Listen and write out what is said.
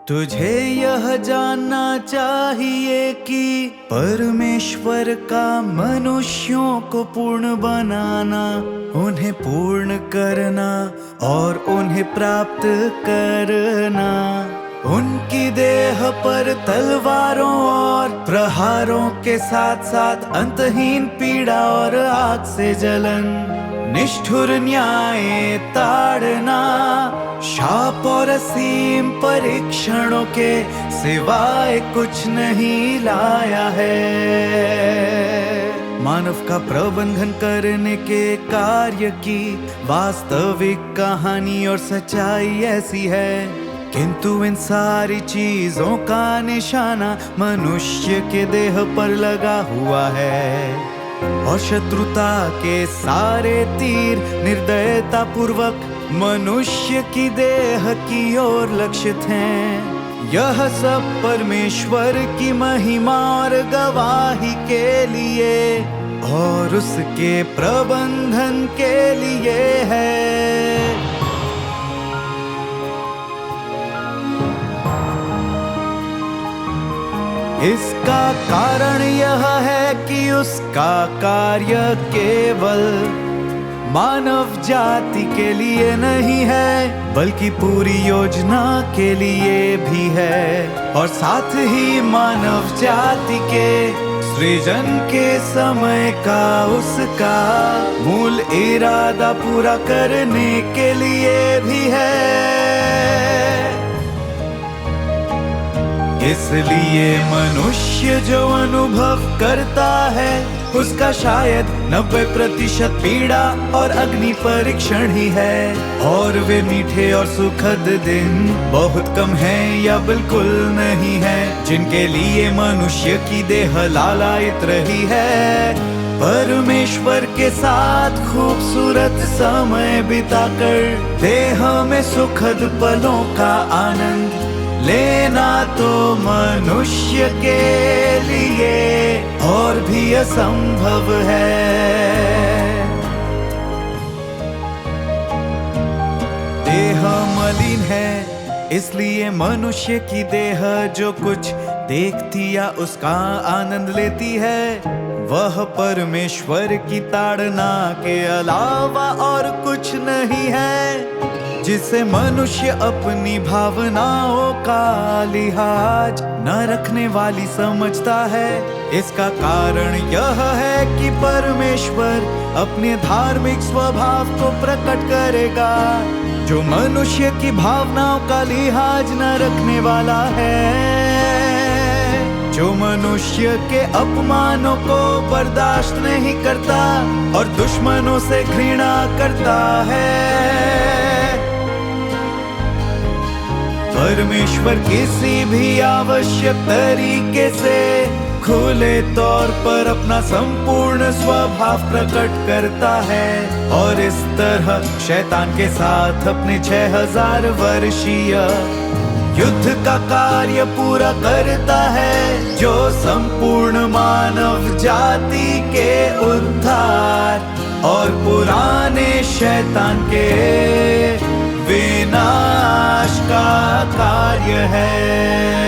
तुझे यह जानना चाहिए कि परमेश्वर का मनुष्यों को पूर्ण बनाना, उन्हें पूर्ण करना और उन्हें प्राप्त करना, उनकी देह पर तलवारों और प्रहारों के साथ साथ अंतहीन पीड़ा और आग से जलन, निष्ठुर न्याय ताड़ना, शाप और असीम परीक्षणों के सिवाय कुछ नहीं लाया है। मानव का प्रबंधन करने के कार्य की वास्तविक कहानी और सच्चाई ऐसी है, किंतु इन सारी चीजों का निशाना मनुष्य के देह पर लगा हुआ है और शत्रुता के सारे तीर निर्दयता पूर्वक मनुष्य की देह की ओर लक्षित हैं। यह सब परमेश्वर की महिमा और गवाही के लिए और उसके प्रबंधन के लिए है। इसका कारण यह है कि उसका कार्य केवल मानव जाति के लिए नहीं है, बल्कि पूरी योजना के लिए भी है और साथ ही मानव जाति के सृजन के समय का उसका मूल इरादा पूरा करने के लिए भी है। इसलिए मनुष्य जो अनुभव करता है उसका शायद 90% पीड़ा और अग्नि परीक्षण ही है, और वे मीठे और सुखद दिन बहुत कम हैं या बिल्कुल नहीं है जिनके लिए मनुष्य की देह लालायित रही है। परमेश्वर के साथ खूबसूरत समय बिताकर देह में सुखद पलों का आनंद लेना तो मनुष्य के लिए और भी असंभव है। देह मलिन है, इसलिए मनुष्य की देह जो कुछ देखती या उसका आनंद लेती है वह परमेश्वर की ताड़ना के अलावा और कुछ नहीं है, जिसे मनुष्य अपनी भावनाओं का लिहाज न रखने वाली समझता है। इसका कारण यह है कि परमेश्वर अपने धार्मिक स्वभाव को प्रकट करेगा जो मनुष्य की भावनाओं का लिहाज न रखने वाला है, जो मनुष्य के अपमानों को बर्दाश्त नहीं करता और दुश्मनों से घृणा करता है। परमेश्वर किसी भी आवश्यक तरीके से खुले तौर पर अपना संपूर्ण स्वभाव प्रकट करता है और इस तरह शैतान के साथ अपने 6000 वर्षीय युद्ध का कार्य पूरा करता है, जो संपूर्ण मानव जाति के उद्धार और पुराने शैतान के विनाश का कार्य है।